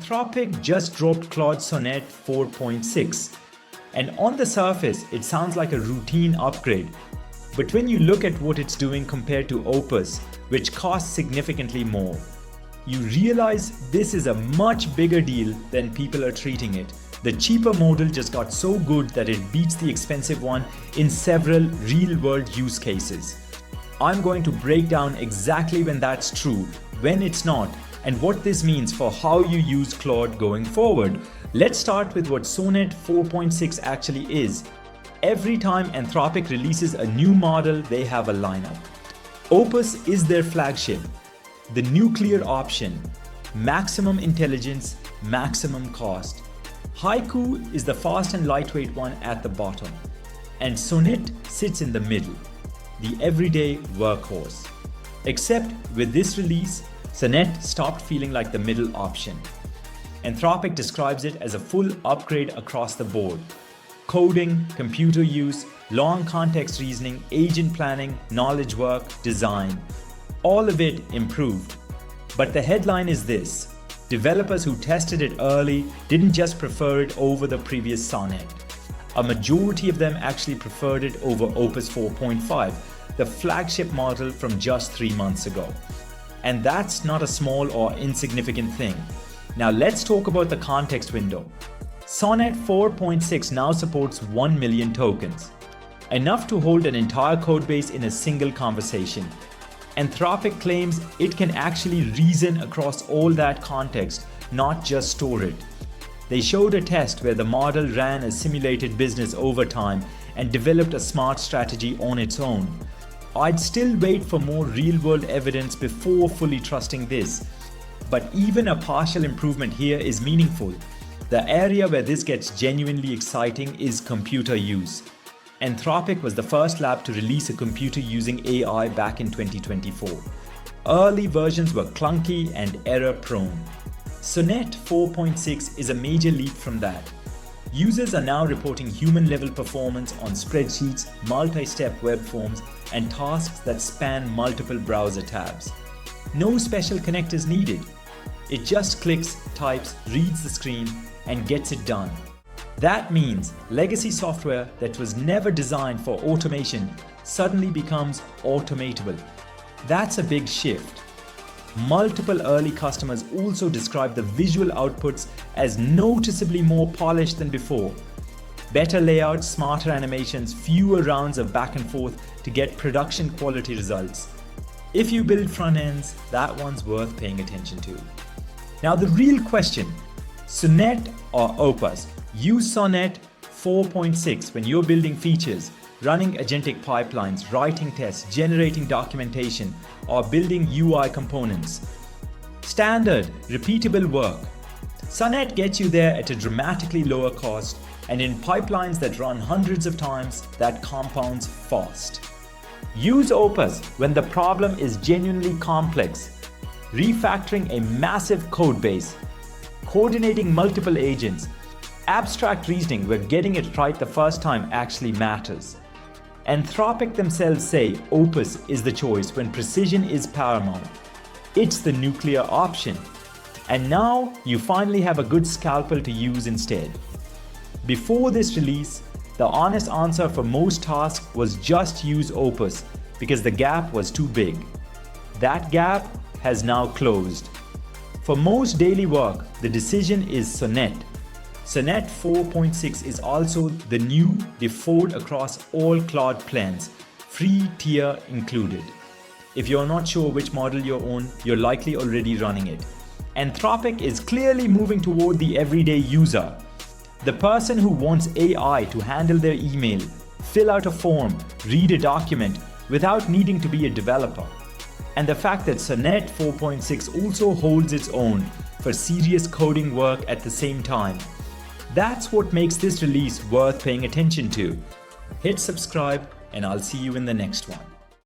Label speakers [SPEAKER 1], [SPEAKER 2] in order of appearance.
[SPEAKER 1] Anthropic just dropped Claude Sonnet 4.6, and on the surface it sounds like a routine upgrade, but when you look at what it's doing compared to Opus, which costs significantly more, you realize this is a much bigger deal than people are treating it. The cheaper model just got so good that it beats the expensive one in several real-world use cases. I'm going to break down exactly when that's true, when it's not, and what this means for how you use Claude going forward. Let's start with what Sonnet 4.6 actually is. Every time Anthropic releases a new model, they have a lineup. Opus is their flagship, the nuclear option, maximum intelligence, maximum cost. Haiku is the fast and lightweight one at the bottom, and Sonnet sits in the middle, the everyday workhorse. Except with this release, Sonnet stopped feeling like the middle option. Anthropic describes it as a full upgrade across the board. Coding, computer use, long context reasoning, agent planning, knowledge work, design. All of it improved. But the headline is this: developers who tested it early didn't just prefer it over the previous Sonnet. A majority of them actually preferred it over Opus 4.5, the flagship model from just 3 months ago. And that's not a small or insignificant thing. Now let's talk about the context window. Sonnet 4.6 now supports 1 million tokens, enough to hold an entire codebase in a single conversation. Anthropic claims it can actually reason across all that context, not just store it. They showed a test where the model ran a simulated business over time and developed a smart strategy on its own. I'd still wait for more real-world evidence before fully trusting this. But even a partial improvement here is meaningful. The area where this gets genuinely exciting is computer use. Anthropic was the first lab to release a computer using AI back in 2024. Early versions were clunky and error-prone. Sonnet 4.6 is a major leap from that. Users are now reporting human-level performance on spreadsheets, multi-step web forms, and tasks that span multiple browser tabs. No special connectors needed. It just clicks, types, reads the screen, and gets it done. That means legacy software that was never designed for automation suddenly becomes automatable. That's a big shift. Multiple early customers also describe the visual outputs as noticeably more polished than before. Better layouts, smarter animations, fewer rounds of back and forth to get production quality results. If you build front ends, that one's worth paying attention to. Now the real question, Sonnet or Opus? Use Sonnet 4.6 when you're building features, running agentic pipelines, writing tests, generating documentation, or building UI components. Standard, repeatable work. Sonnet gets you there at a dramatically lower cost, and in pipelines that run hundreds of times, that compounds fast. Use Opus when the problem is genuinely complex, refactoring a massive code base, coordinating multiple agents, abstract reasoning where getting it right the first time actually matters. Anthropic themselves say Opus is the choice when precision is paramount. It's the nuclear option. And now you finally have a good scalpel to use instead. Before this release, the honest answer for most tasks was just use Opus because the gap was too big. That gap has now closed. For most daily work, the decision is Sonnet. Sonnet 4.6 is also the new default across all Claude plans, free tier included. If you're not sure which model you're on, you're likely already running it. Anthropic is clearly moving toward the everyday user. The person who wants AI to handle their email, fill out a form, read a document without needing to be a developer. And the fact that Sonnet 4.6 also holds its own for serious coding work at the same time. That's what makes this release worth paying attention to. Hit subscribe and I'll see you in the next one.